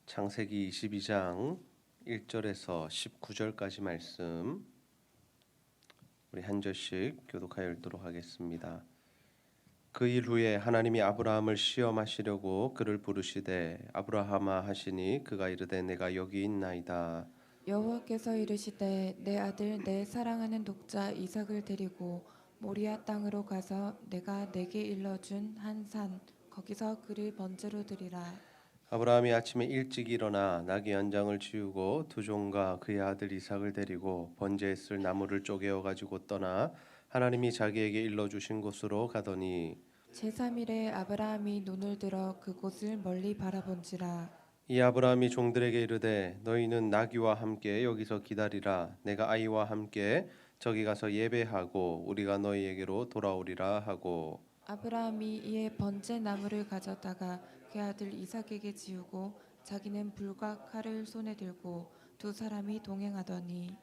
창세기 22장 1절에서 19절까지 말씀 우리 한 절씩 교독하여 읽도록 하겠습니다. 그 일 후에 하나님이 아브라함을 시험하시려고 그를 부르시되 아브라함아 하시니 그가 이르되 내가 여기 있나이다. 여호와께서 이르시되 내 아들 내 사랑하는 독자 이삭을 데리고 모리아 땅으로 가서 내가 내게 일러준 한 산 거기서 그를 번제로 드리라. 아브라함이 아침에 일찍 일어나 나귀 연장을 지우고 두 종과 그의 아들 이삭을 데리고 번제에 쓸 나무를 쪼개어 가지고 떠나 하나님이 자기에게 일러 주신 곳으로 가더니 제3일에 아브라함이 눈을 들어 그곳을 멀리 바라본지라. 이 아브라함이 종들에게 이르되 너희는 나귀와 함께 여기서 기다리라. 내가 아이와 함께 저기 가서 예배하고 우리가 너희에게로 돌아오리라 하고 아브라함이 이에 번제 나무를 가져다가 그 아들 이삭에게 지우고 자기는 불과 칼을 손에 들고 두 사람이 동행하더니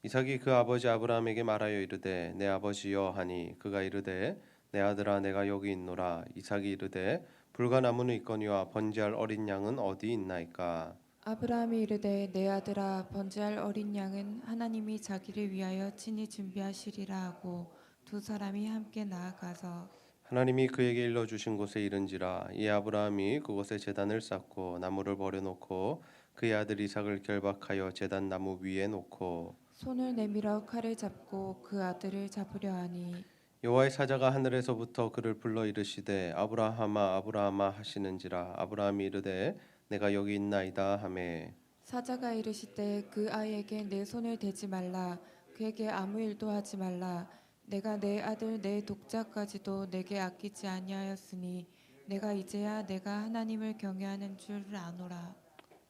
이삭이 그 아버지 아브라함에게 말하여 이르되 내 아버지여 하니 그가 이르되 내 아들아 내가 여기 있노라. 이삭이 이르되 불과 나무는 있거니와 번제할 어린 양은 어디 있나이까. 아브라함이 이르되 내 아들아 번제할 어린 양은 하나님이 자기를 위하여 친히 준비하시리라 하고 두 사람이 함께 나아가서 하나님이 그에게 일러 주신 곳에 이른지라. 이 아브라함이 그곳에 제단을 쌓고 나무를 버려놓고 그의 아들 이삭을 결박하여 제단 나무 위에 놓고 손을 내밀어 칼을 잡고 그 아들을 잡으려 하니 여호와의 사자가 하늘에서부터 그를 불러 이르시되 아브라함아 아브라함아 하시는지라. 아브라함이 이르되 내가 여기 있나이다 하매 사자가 이르시되 그 아이에게 내 손을 대지 말라 그에게 아무 일도 하지 말라 내가 내 아들 내 독자까지도 내게 아끼지 아니하였으니 내가 이제야 내가 하나님을 경외하는 줄을 아노라.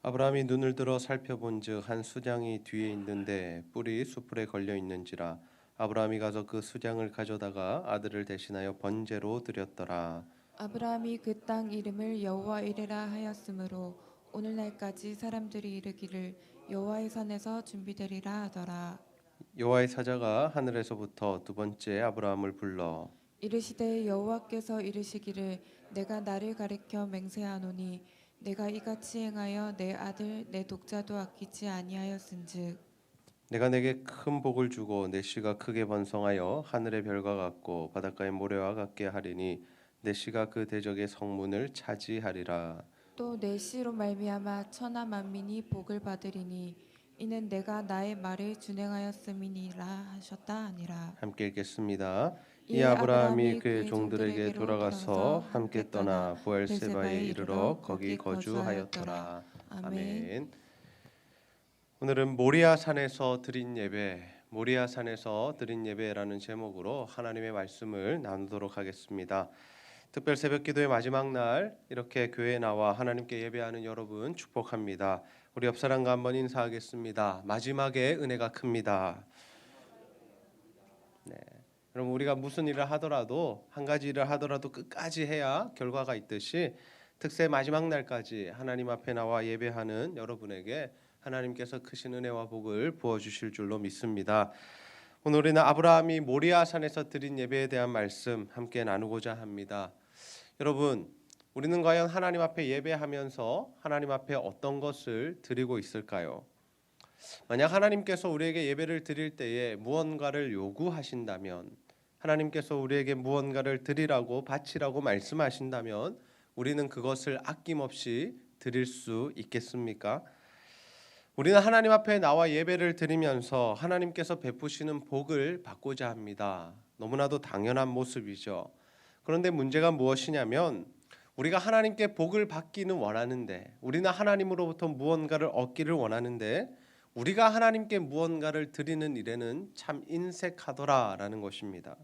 아브라함이 눈을 들어 살펴본즉 한 수장이 뒤에 있는데 뿔이 수풀에 걸려 있는지라. 아브라함이 가서 그 수장을 가져다가 아들을 대신하여 번제로 드렸더라. 아브라함이 그 땅 이름을 여호와 이레라 하였으므로 오늘날까지 사람들이 이르기를 여호와의 산에서 준비되리라 하더라. 여호와의 사자가 하늘에서부터 두 번째 아브라함을 불러 이르시되 여호와께서 이르시기를 내가 나를 가리켜 맹세하노니 내가 이같이 행하여 내 아들 내 독자도 아끼지 아니하였은즉 내가 내게 큰 복을 주고 내 씨가 크게 번성하여 하늘의 별과 같고 바닷가의 모래와 같게 하리니 내 씨가 그 대적의 성문을 차지하리라. 또 내 씨로 말미암아 천하 만민이 복을 받으리니 이는 내가 나의 말을 준행하였음이니라 하셨다 아니라. 함께 읽겠습니다. 이 이에 아브라함이 아브라함이 그의 그의 종들에게 종들에게로 돌아가서 돌아가서 함께 떠나 부엘세바에 이르러 거기 거주하였더라. 아멘. 아멘. 오늘은 모리아 산에서 드린 예배, 모리아 산에서 드린 예배라는 제목으로 하나님의 말씀을 나누도록 하겠습니다. 특별 새벽기도의 마지막 날 이렇게 교회에 나와 하나님께 예배하는 여러분 축복합니다. 우리 옆 사람과 한번 인사하겠습니다. 마지막에 은혜가 큽니다. 네. 그럼 우리가 무슨 일을 하더라도 한 가지 일을 하더라도 끝까지 해야 결과가 있듯이 특세 마지막 날까지 하나님 앞에 나와 예배하는 여러분에게 하나님께서 크신 은혜와 복을 부어 주실 줄로 믿습니다. 오늘 우리는 아브라함이 모리아 산에서 드린 예배에 대한 말씀 함께 나누고자 합니다. 여러분, 우리는 과연 하나님 앞에 예배하면서 하나님 앞에 어떤 것을 드리고 있을까요? 만약 하나님께서 우리에게 예배를 드릴 때에 무언가를 요구하신다면, 하나님께서 우리에게 무언가를 드리라고 바치라고 말씀하신다면 우리는 그것을 아낌없이 드릴 수 있겠습니까? 우리는 하나님 앞에 나와 예배를 드리면서 하나님께서 베푸시는 복을 받고자 합니다. 너무나도 당연한 모습이죠. 그런데 문제가 무엇이냐면 우리가 하나님께 복을 받기는 원하는데, 우리는 하나님으로부터 무언가를 얻기를 원하는데 우리가 하나님께 무언가를 드리는 일에는 참 인색하더라라는 것입니다.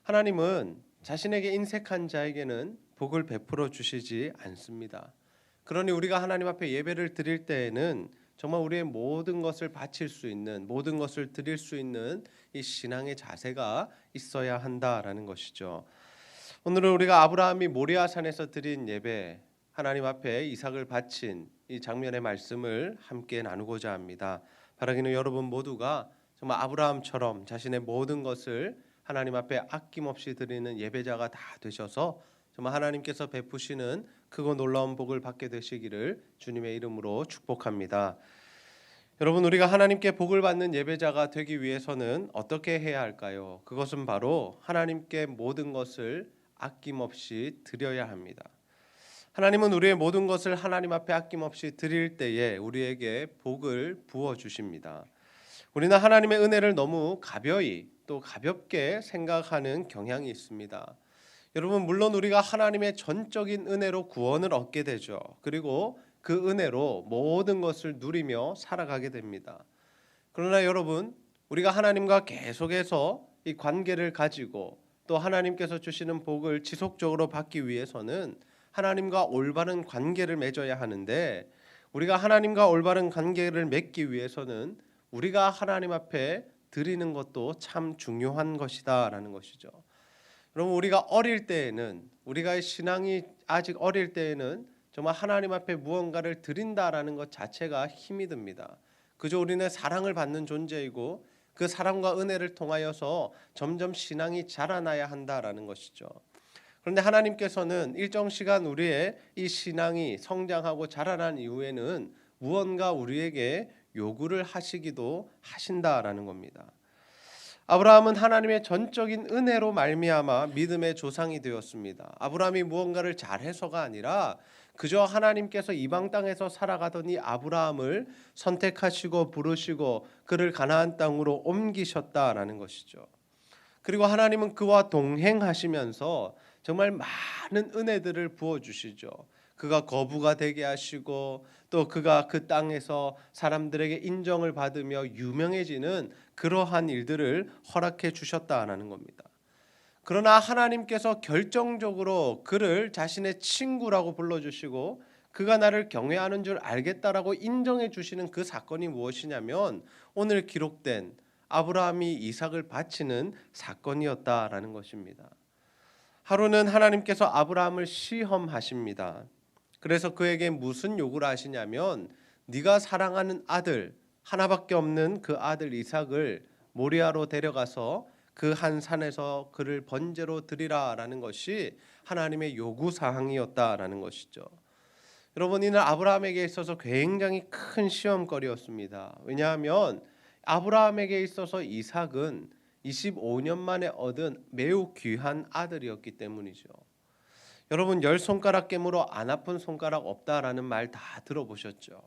하나님은 자신에게 인색한 자에게는 복을 베풀어 주시지 않습니다. 그러니 우리가 하나님 앞에 예배를 드릴 때에는 정말 우리의 모든 것을 바칠 수 있는, 모든 것을 드릴 수 있는 이 신앙의 자세가 있어야 한다라는 것이죠. 오늘은 우리가 아브라함이 모리아 산에서 드린 예배, 하나님 앞에 이삭을 바친 이 장면의 말씀을 함께 나누고자 합니다. 바라기는 여러분 모두가 정말 아브라함처럼 자신의 모든 것을 하나님 앞에 아낌없이 드리는 예배자가 다 되셔서 정말 하나님께서 베푸시는 크고 놀라운 복을 받게 되시기를 주님의 이름으로 축복합니다. 여러분, 우리가 하나님께 복을 받는 예배자가 되기 위해서는 어떻게 해야 할까요? 그것은 바로 하나님께 모든 것을 아낌없이 드려야 합니다. 하나님은 우리의 모든 것을 하나님 앞에 아낌없이 드릴 때에 우리에게 복을 부어 주십니다. 우리는 하나님의 은혜를 너무 가벼이 또 가볍게 생각하는 경향이 있습니다. 여러분, 물론 우리가 하나님의 전적인 은혜로 구원을 얻게 되죠. 그리고 그 은혜로 모든 것을 누리며 살아가게 됩니다. 그러나 여러분, 우리가 하나님과 계속해서 이 관계를 가지고 또 하나님께서 주시는 복을 지속적으로 받기 위해서는 하나님과 올바른 관계를 맺어야 하는데, 우리가 하나님과 올바른 관계를 맺기 위해서는 우리가 하나님 앞에 드리는 것도 참 중요한 것이다라는 것이죠. 여러분, 우리가 어릴 때에는, 우리가 신앙이 아직 어릴 때에는 정말 하나님 앞에 무언가를 드린다라는 것 자체가 힘이 듭니다. 그저 우리는 사랑을 받는 존재이고 그 사랑과 은혜를 통하여서 점점 신앙이 자라나야 한다라는 것이죠. 그런데 하나님께서는 일정 시간 우리의 이 신앙이 성장하고 자라난 이후에는 무언가 우리에게 요구를 하시기도 하신다라는 겁니다. 아브라함은 하나님의 전적인 은혜로 말미암아 믿음의 조상이 되었습니다. 아브라함이 무언가를 잘해서가 아니라 그저 하나님께서 이방 땅에서 살아가던 이 아브라함을 선택하시고 부르시고 그를 가나안 땅으로 옮기셨다라는 것이죠. 그리고 하나님은 그와 동행하시면서 정말 많은 은혜들을 부어주시죠. 그가 거부가 되게 하시고 또 그가 그 땅에서 사람들에게 인정을 받으며 유명해지는 그러한 일들을 허락해 주셨다라는 겁니다. 그러나 하나님께서 결정적으로 그를 자신의 친구라고 불러주시고 그가 나를 경외하는 줄 알겠다라고 인정해 주시는 그 사건이 무엇이냐면 오늘 기록된 아브라함이 이삭을 바치는 사건이었다라는 것입니다. 하루는 하나님께서 아브라함을 시험하십니다. 그래서 그에게 무슨 요구를 하시냐면 네가 사랑하는 아들 하나밖에 없는 그 아들 이삭을 모리아로 데려가서 그 한 산에서 그를 번제로 드리라라는 것이 하나님의 요구 사항이었다라는 것이죠. 여러분, 이는 아브라함에게 있어서 굉장히 큰 시험거리였습니다. 왜냐하면 아브라함에게 있어서 이삭은 25년 만에 얻은 매우 귀한 아들이었기 때문이죠. 여러분, 열 손가락 깨물어 안 아픈 손가락 없다라는 말 다 들어보셨죠?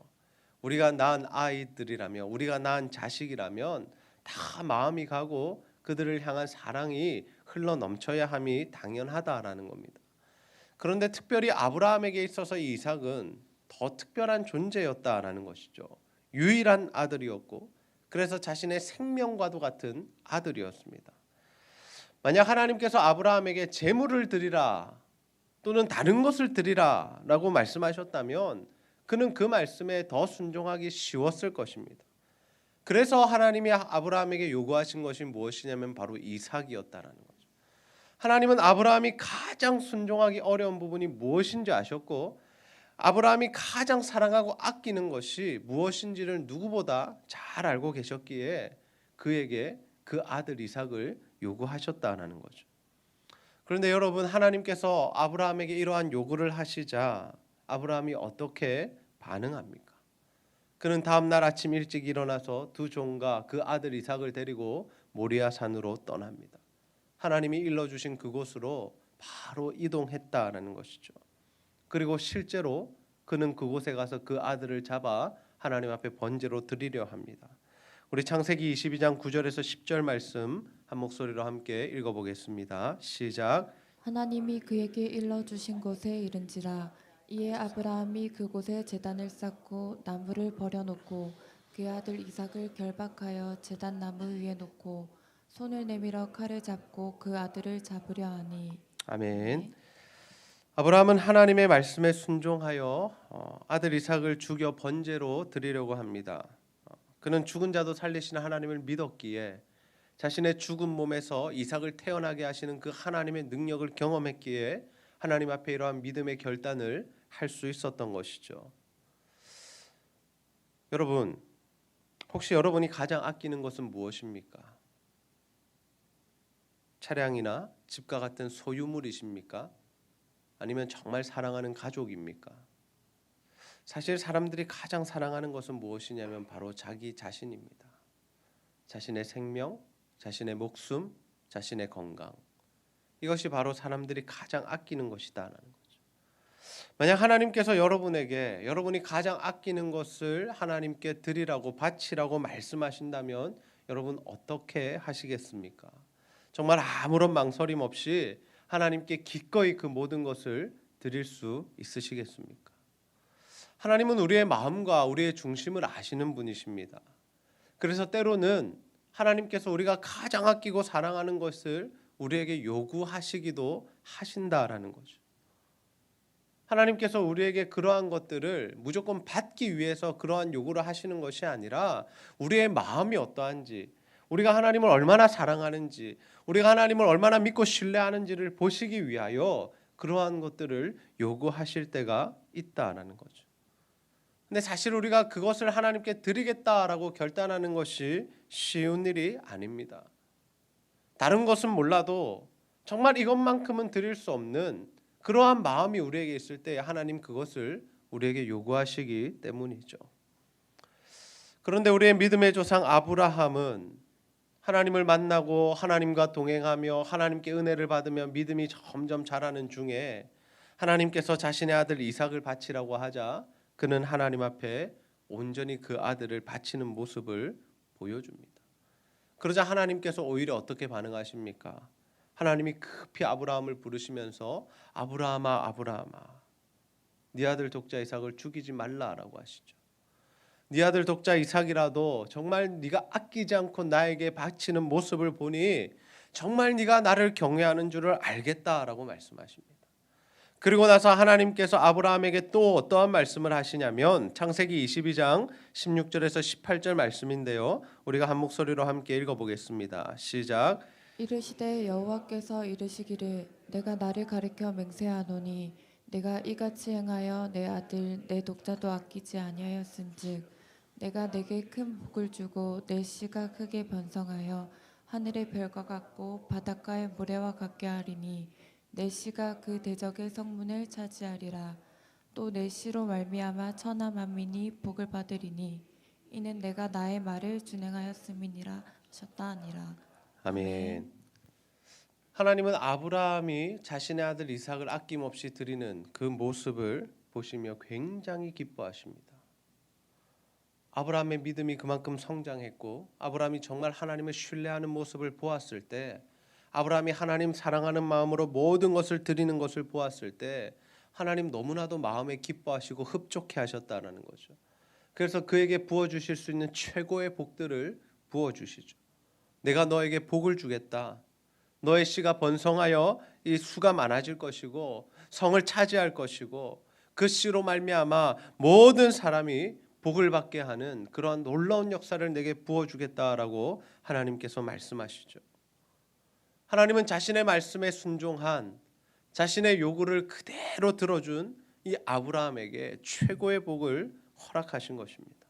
우리가 낳은 아이들이라면, 우리가 낳은 자식이라면 다 마음이 가고 그들을 향한 사랑이 흘러 넘쳐야 함이 당연하다라는 겁니다. 그런데 특별히 아브라함에게 있어서 이 이삭은 더 특별한 존재였다라는 것이죠. 유일한 아들이었고 그래서 자신의 생명과도 같은 아들이었습니다. 만약 하나님께서 아브라함에게 재물을 드리라 또는 다른 것을 드리라 라고 말씀하셨다면 그는 그 말씀에 더 순종하기 쉬웠을 것입니다. 그래서 하나님이 아브라함에게 요구하신 것이 무엇이냐면 바로 이삭이었다라는 거죠. 하나님은 아브라함이 가장 순종하기 어려운 부분이 무엇인지 아셨고 아브라함이 가장 사랑하고 아끼는 것이 무엇인지를 누구보다 잘 알고 계셨기에 그에게 그 아들 이삭을 요구하셨다는 거죠. 그런데 여러분, 하나님께서 아브라함에게 이러한 요구를 하시자 아브라함이 어떻게 반응합니까? 그는 다음 날 아침 일찍 일어나서 두 종과 그 아들 이삭을 데리고 모리아 산으로 떠납니다. 하나님이 일러주신 그곳으로 바로 이동했다라는 것이죠. 그리고 실제로 그는 그곳에 가서 그 아들을 잡아 하나님 앞에 번제로 드리려 합니다. 우리 창세기 22장 9절에서 10절 말씀 한 목소리로 함께 읽어보겠습니다. 시작. 하나님이 그에게 일러주신 곳에 이른지라 이에 아브라함이 그곳에 제단을 쌓고 나무를 버려놓고 그 아들 이삭을 결박하여 제단 나무 위에 놓고 손을 내밀어 칼을 잡고 그 아들을 잡으려 하니. 아멘. 아브라함은 하나님의 말씀에 순종하여 아들 이삭을 죽여 번제로 드리려고 합니다. 그는 죽은 자도 살리시는 하나님을 믿었기에 자신의 죽은 몸에서 이삭을 태어나게 하시는 그 하나님의 능력을 경험했기에 하나님 앞에 이러한 믿음의 결단을 할 수 있었던 것이죠. 여러분, 혹시 여러분이 가장 아끼는 것은 무엇입니까? 차량이나 집과 같은 소유물이십니까? 아니면 정말 사랑하는 가족입니까? 사실 사람들이 가장 사랑하는 것은 무엇이냐면 바로 자기 자신입니다. 자신의 생명, 자신의 목숨, 자신의 건강. 이것이 바로 사람들이 가장 아끼는 것이다라는 거죠. 만약 하나님께서 여러분에게 여러분이 가장 아끼는 것을 하나님께 드리라고 바치라고 말씀하신다면 여러분 어떻게 하시겠습니까? 정말 아무런 망설임 없이 하나님께 기꺼이 그 모든 것을 드릴 수 있으시겠습니까? 하나님은 우리의 마음과 우리의 중심을 아시는 분이십니다. 그래서 때로는 하나님께서 우리가 가장 아끼고 사랑하는 것을 우리에게 요구하시기도 하신다라는 거죠. 하나님께서 우리에게 그러한 것들을 무조건 받기 위해서 그러한 요구를 하시는 것이 아니라 우리의 마음이 어떠한지, 우리가 하나님을 얼마나 사랑하는지, 우리가 하나님을 얼마나 믿고 신뢰하는지를 보시기 위하여 그러한 것들을 요구하실 때가 있다라는 거죠. 근데 사실 우리가 그것을 하나님께 드리겠다라고 결단하는 것이 쉬운 일이 아닙니다. 다른 것은 몰라도 정말 이것만큼은 드릴 수 없는 그러한 마음이 우리에게 있을 때 하나님 그것을 우리에게 요구하시기 때문이죠. 그런데 우리의 믿음의 조상 아브라함은 하나님을 만나고 하나님과 동행하며 하나님께 은혜를 받으며 믿음이 점점 자라는 중에 하나님께서 자신의 아들 이삭을 바치라고 하자 그는 하나님 앞에 온전히 그 아들을 바치는 모습을 보여줍니다. 그러자 하나님께서 오히려 어떻게 반응하십니까? 하나님이 급히 아브라함을 부르시면서 아브라함아 아브라함아 네 아들 독자 이삭을 죽이지 말라라고 하시죠. 네 아들 독자 이삭이라도 정말 네가 아끼지 않고 나에게 바치는 모습을 보니 정말 네가 나를 경외하는 줄을 알겠다라고 말씀하십니다. 그리고 나서 하나님께서 아브라함에게 또 어떠한 말씀을 하시냐면 창세기 22장 16절에서 18절 말씀인데요. 우리가 한 목소리로 함께 읽어보겠습니다. 시작. 이르시되 여호와께서 이르시기를 내가 나를 가리켜 맹세하노니 내가 이같이 행하여 내 아들 내 독자도 아끼지 아니하였은즉 내가 내게 큰 복을 주고 내 씨가 크게 번성하여 하늘의 별과 같고 바닷가의 모래와 같게 하리니 내 씨가 그 대적의 성문을 차지하리라. 또 내 씨로 말미암아 천하 만민이 복을 받으리니 이는 내가 나의 말을 준행하였음이니라 하셨다 하니라. 아멘. 하나님은 아브라함이 자신의 아들 이삭을 아낌없이 드리는 그 모습을 보시며 굉장히 기뻐하십니다. 아브라함의 믿음이 그만큼 성장했고 아브라함이 정말 하나님을 신뢰하는 모습을 보았을 때 아브라함이 하나님 사랑하는 마음으로 모든 것을 드리는 것을 보았을 때 하나님 너무나도 마음에 기뻐하시고 흡족해 하셨다는 거죠. 그래서 그에게 부어주실 수 있는 최고의 복들을 부어주시죠. 내가 너에게 복을 주겠다. 너의 씨가 번성하여 이 수가 많아질 것이고 성을 차지할 것이고 그 씨로 말미암아 모든 사람이 복을 받게 하는 그러한 놀라운 역사를 내게 부어주겠다라고 하나님께서 말씀하시죠. 하나님은 자신의 말씀에 순종한 자신의 요구를 그대로 들어준 이 아브라함에게 최고의 복을 허락하신 것입니다.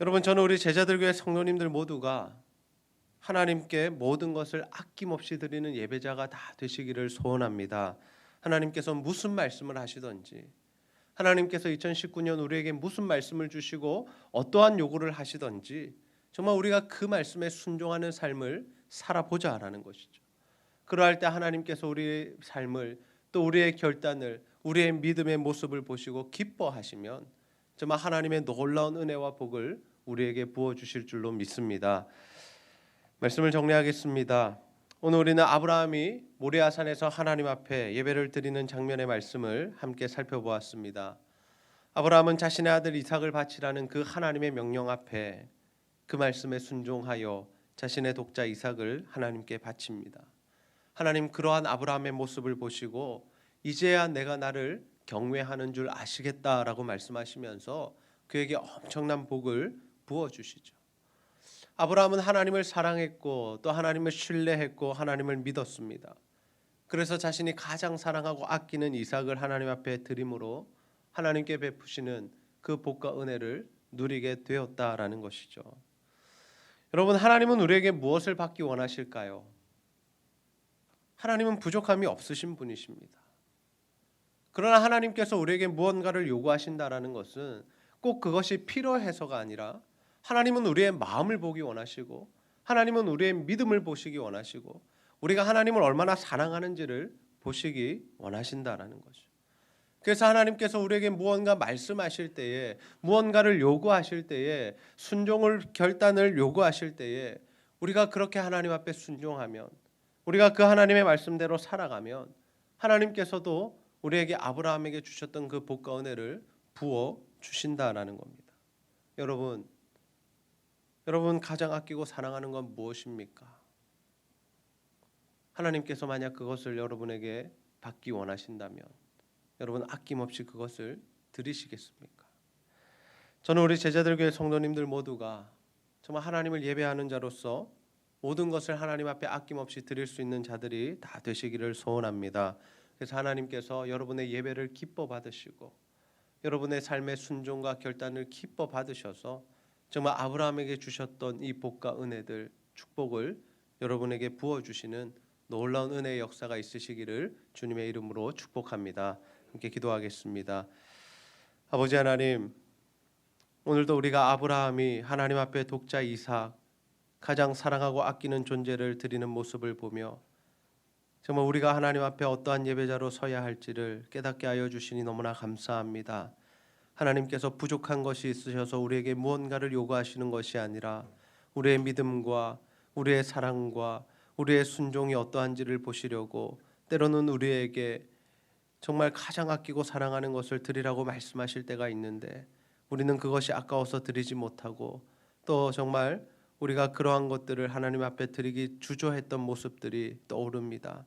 여러분, 저는 우리 제자들교회 성도님들 모두가 하나님께 모든 것을 아낌없이 드리는 예배자가 다 되시기를 소원합니다. 하나님께서 무슨 말씀을 하시든지 하나님께서 2019년 우리에게 무슨 말씀을 주시고 어떠한 요구를 하시든지 정말 우리가 그 말씀에 순종하는 삶을 살아보자라는 것이죠. 그러할 때 하나님께서 우리의 삶을 또 우리의 결단을 우리의 믿음의 모습을 보시고 기뻐하시면 정말 하나님의 놀라운 은혜와 복을 우리에게 부어주실 줄로 믿습니다. 말씀을 정리하겠습니다. 오늘 우리는 아브라함이 모리아산에서 하나님 앞에 예배를 드리는 장면의 말씀을 함께 살펴보았습니다. 아브라함은 자신의 아들 이삭을 바치라는 그 하나님의 명령 앞에 그 말씀에 순종하여 자신의 독자 이삭을 하나님께 바칩니다. 하나님 그러한 아브라함의 모습을 보시고 이제야 내가 나를 경외하는 줄 아시겠다라고 말씀하시면서 그에게 엄청난 복을 부어주시죠. 아브라함은 하나님을 사랑했고 또 하나님을 신뢰했고 하나님을 믿었습니다. 그래서 자신이 가장 사랑하고 아끼는 이삭을 하나님 앞에 드림으로 하나님께 베푸시는 그 복과 은혜를 누리게 되었다라는 것이죠. 여러분, 하나님은 우리에게 무엇을 받기 원하실까요? 하나님은 부족함이 없으신 분이십니다. 그러나 하나님께서 우리에게 무언가를 요구하신다라는 것은 꼭 그것이 필요해서가 아니라 하나님은 우리의 마음을 보기 원하시고 하나님은 우리의 믿음을 보시기 원하시고 우리가 하나님을 얼마나 사랑하는지를 보시기 원하신다라는 거죠. 그래서 하나님께서 우리에게 무언가 말씀하실 때에 무언가를 요구하실 때에 순종을 결단을 요구하실 때에 우리가 그렇게 하나님 앞에 순종하면 우리가 그 하나님의 말씀대로 살아가면 하나님께서도 우리에게 아브라함에게 주셨던 그 복과 은혜를 부어 주신다라는 겁니다. 여러분 가장 아끼고 사랑하는 건 무엇입니까? 하나님께서 만약 그것을 여러분에게 받기 원하신다면 여러분 아낌없이 그것을 드리시겠습니까? 저는 우리 제자들교회 성도님들 모두가 정말 하나님을 예배하는 자로서 모든 것을 하나님 앞에 아낌없이 드릴 수 있는 자들이 다 되시기를 소원합니다. 그래서 하나님께서 여러분의 예배를 기뻐 받으시고 여러분의 삶의 순종과 결단을 기뻐 받으셔서 정말 아브라함에게 주셨던 이 복과 은혜들 축복을 여러분에게 부어주시는 놀라운 은혜의 역사가 있으시기를 주님의 이름으로 축복합니다. 함께 기도하겠습니다. 아버지 하나님, 오늘도 우리가 아브라함이 하나님 앞에 독자 이삭 가장 사랑하고 아끼는 존재를 드리는 모습을 보며 정말 우리가 하나님 앞에 어떠한 예배자로 서야 할지를 깨닫게 하여 주시니 너무나 감사합니다. 하나님께서 부족한 것이 있으셔서 우리에게 무언가를 요구하시는 것이 아니라 우리의 믿음과 우리의 사랑과 우리의 순종이 어떠한지를 보시려고 때로는 우리에게 정말 가장 아끼고 사랑하는 것을 드리라고 말씀하실 때가 있는데 우리는 그것이 아까워서 드리지 못하고 또 정말 우리가 그러한 것들을 하나님 앞에 드리기 주저했던 모습들이 떠오릅니다.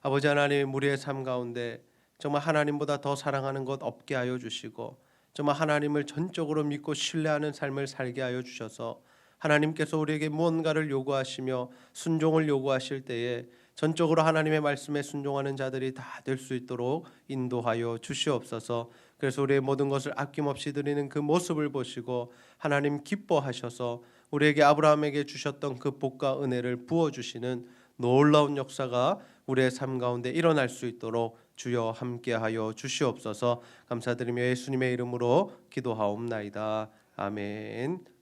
아버지 하나님, 우리의 삶 가운데 정말 하나님보다 더 사랑하는 것 없게 하여 주시고 정말 하나님을 전적으로 믿고 신뢰하는 삶을 살게 하여 주셔서 하나님께서 우리에게 무언가를 요구하시며 순종을 요구하실 때에 전적으로 하나님의 말씀에 순종하는 자들이 다 될 수 있도록 인도하여 주시옵소서. 그래서 우리의 모든 것을 아낌없이 드리는 그 모습을 보시고 하나님 기뻐하셔서 우리에게 아브라함에게 주셨던 그 복과 은혜를 부어주시는 놀라운 역사가 우리의 삶 가운데 일어날 수 있도록 주여 함께하여 주시옵소서. 감사드리며 예수님의 이름으로 기도하옵나이다. 아멘.